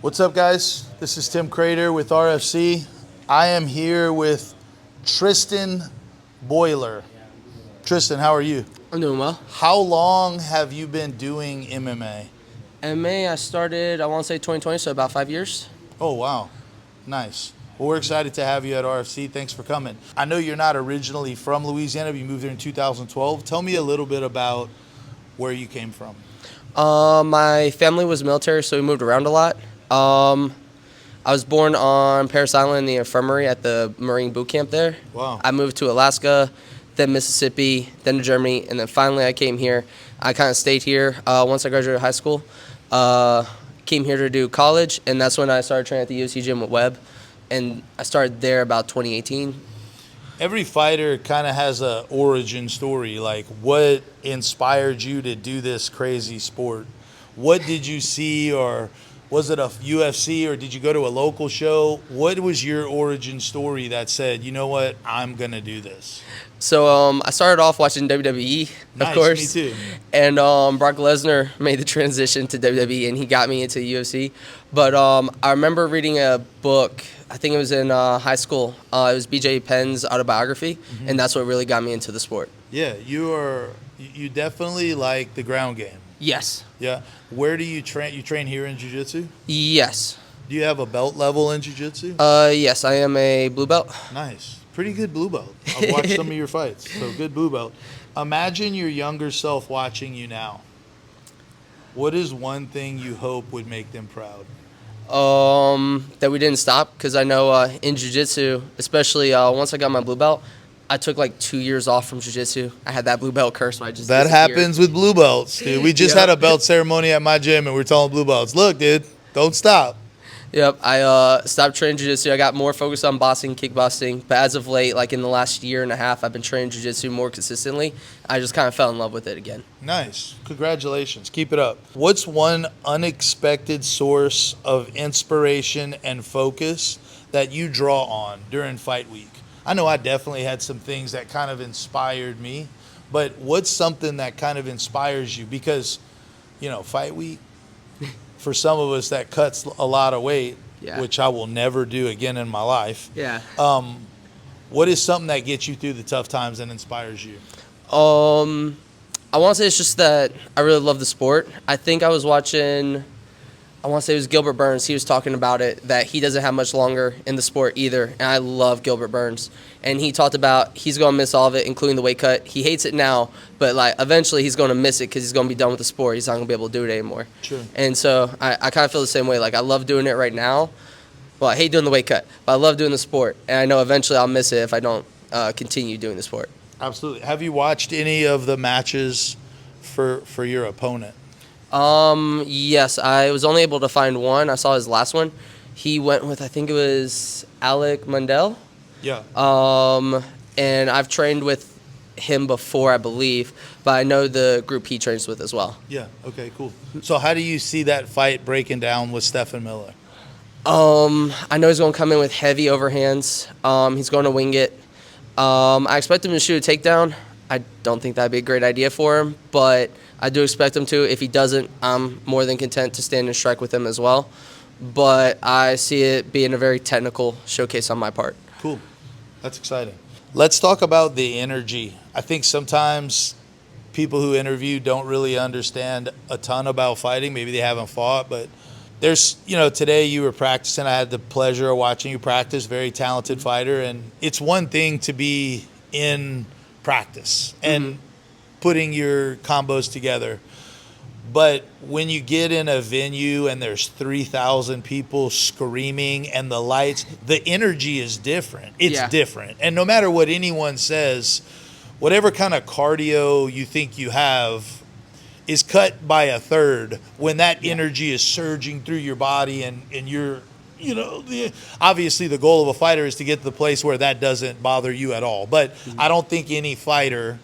What's up, guys? This is Tim Credeur with RFC. I am here with Tristan Boyler. Tristan, how are you? I'm doing well. How long have you been doing MMA? MMA, I started, I want to say 2020, so about 5 years. Oh, wow. Nice. Well, we're excited to have you at RFC. Thanks for coming. I know you're not originally from Louisiana, but you moved here in 2012. Tell me a little bit about where you came from. My family was military, so we moved around a lot. I was born on Parris Island in the infirmary at the Marine boot camp there. Wow. I moved to Alaska, then Mississippi, then to Germany, and then finally I came here. I kind of stayed here once I graduated high school. Came here to do college, and that's when I started training at the UFC gym with Webb. And I started there about 2018. Every fighter kind of has a origin story. Like, what inspired you to do this crazy sport? What did you see, or was it a UFC, or did you go to a local show? What was your origin story that said, you know what, I'm going to do this? So I started off watching WWE, Nice, of course. me too. And Brock Lesnar made the transition to WWE, and he got me into UFC. But I remember reading a book, I think it was in high school. It was BJ Penn's autobiography, and that's what really got me into the sport. Yeah, you definitely like the ground game. Yes. Yeah. Where do you train? You train here in jiu-jitsu? Yes. Do you have a belt level in jiu-jitsu? Yes, I am a blue belt. Nice. Pretty good blue belt. I've watched some of your fights, so good blue belt. Imagine your younger self watching you now. What is one thing you hope would make them proud? That we didn't stop, because I know in jiu-jitsu, especially once I got my blue belt, I took like 2 years off from jiu-jitsu. I had that blue belt curse where I just That disappeared. happens with blue belts, dude. We just had a belt ceremony at my gym, and we're telling blue belts, look, dude, don't stop. Yep, I stopped training jiu-jitsu. I got more focused on boxing, kickboxing. But as of late, like in the last year and a half, I've been training jiu-jitsu more consistently. I just kind of fell in love with it again. Nice. Congratulations. Keep it up. What's one unexpected source of inspiration and focus that you draw on during fight week? I know I definitely had some things that kind of inspired me, but what's something that kind of inspires you? Because, fight week, for some of us, that cuts a lot of weight, which I will never do again in my life. Yeah. What is something that gets you through the tough times and inspires you? I want to say it's just that I really love the sport. I think I was watching, I want to say it was Gilbert Burns. He was talking about it, that he doesn't have much longer in the sport either. And I love Gilbert Burns. And he talked about he's going to miss all of it, including the weight cut. He hates it now, but like eventually he's going to miss it because he's going to be done with the sport. He's not going to be able to do it anymore. Sure. And so I kind of feel the same way. Like, I love doing it right now. Well, I hate doing the weight cut, but I love doing the sport. And I know eventually I'll miss it if I don't continue doing the sport. Absolutely. Have you watched any of the matches for your opponent? Yes, I was only able to find one. I saw his last one. He went with, I think it was Alec Mundell. Yeah. And I've trained with him before, I believe, but I know the group he trains with as well. Yeah. Okay, cool. So how do you see that fight breaking down with Stephen Miller? I know he's going to come in with heavy overhands. He's going to wing it. I expect him to shoot a takedown. I don't think that'd be a great idea for him, but I do expect him to. If he doesn't, I'm more than content to stand and strike with him as well. But I see it being a very technical showcase on my part. Cool. That's exciting. Let's talk about the energy. I think sometimes people who interview don't really understand a ton about fighting. Maybe they haven't fought, but there's, today you were practicing. I had the pleasure of watching you practice. Very talented fighter. And it's one thing to be in practice and putting your combos together. But when you get in a venue and there's 3,000 people screaming and the lights, the energy is different. It's different. And no matter what anyone says, whatever kind of cardio you think you have is cut by a third when that energy is surging through your body and you're, obviously the goal of a fighter is to get to the place where that doesn't bother you at all. But I don't think any fighter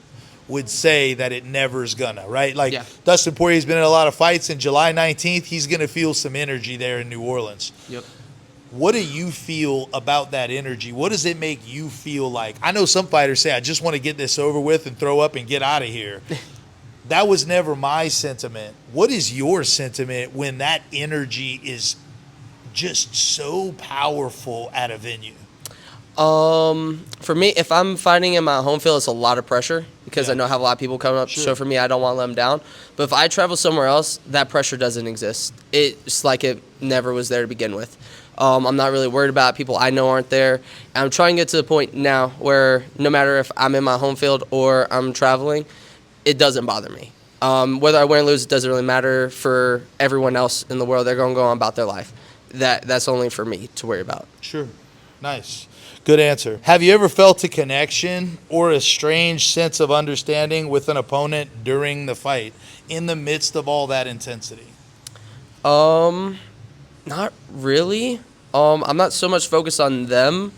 would say that it never's gonna, right? Like Dustin Poirier's been in a lot of fights, and July 19th, he's gonna feel some energy there in New Orleans. Yep. What do you feel about that energy? What does it make you feel like? I know some fighters say, I just want to get this over with and throw up and get out of here. That was never my sentiment. What is your sentiment when that energy is just so powerful at a venue? For me, if I'm fighting in my home field, it's a lot of pressure because I know I have a lot of people coming up. Sure. So for me, I don't want to let them down. But if I travel somewhere else, that pressure doesn't exist. It's like it never was there to begin with. I'm not really worried about people I know aren't there. I'm trying to get to the point now where no matter if I'm in my home field or I'm traveling, it doesn't bother me. Whether I win or lose, it doesn't really matter for everyone else in the world. They're going to go on about their life. That's only for me to worry about. Sure. Nice. Good answer. Have you ever felt a connection or a strange sense of understanding with an opponent during the fight in the midst of all that intensity? Not really. I'm not so much focused on them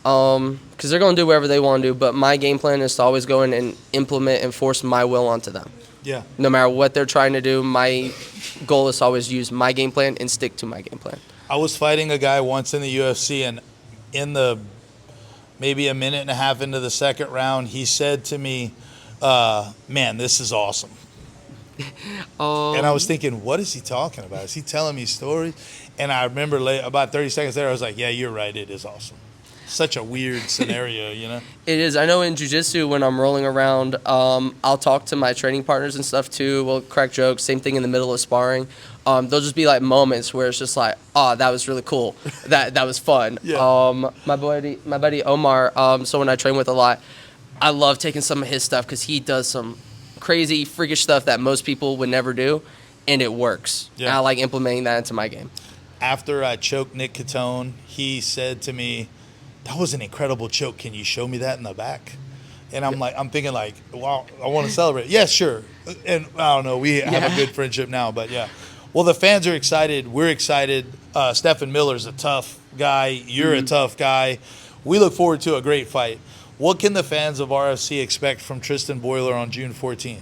because they're going to do whatever they want to do, but my game plan is to always go in and implement and force my will onto them. Yeah. No matter what they're trying to do, my goal is to always use my game plan and stick to my game plan. I was fighting a guy once in the UFC, and in the maybe a minute and a half into the second round, he said to me, man, this is awesome. And I was thinking, what is he talking about? Is he telling me stories? And I remember about 30 seconds later, I was like, yeah, you're right. It is awesome. Such a weird scenario, you know? It is. I know in jiu-jitsu, when I'm rolling around, I'll talk to my training partners and stuff too. We'll crack jokes. Same thing in the middle of sparring. There'll just be like moments where it's just like, oh, that was really cool. That was fun. Yeah. My buddy Omar, someone I train with a lot, I love taking some of his stuff because he does some crazy, freakish stuff that most people would never do, and it works. Yeah. And I like implementing that into my game. After I choked Nick Cajundome, he said to me, that was an incredible choke. Can you show me that in the back? And I'm thinking like, wow, I want to celebrate. Yeah, sure. And I don't know, we have a good friendship now, but yeah. Well, the fans are excited. We're excited. Stephen Miller's a tough guy. You're a tough guy. We look forward to a great fight. What can the fans of RFC expect from Tristan Boyler on June 14th?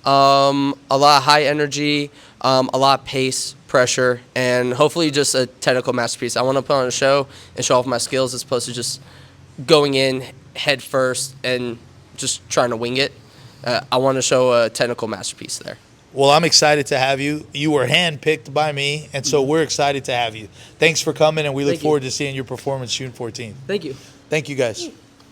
A lot of high energy, a lot of pace, pressure, and hopefully just a technical masterpiece. I want to put on a show and show off my skills as opposed to just going in head first and just trying to wing it. I want to show a technical masterpiece there. Well, I'm excited to have you. You were handpicked by me, and so we're excited to have you. Thanks for coming, and we look forward to seeing your performance June 14th. Thank you. Thank you, guys.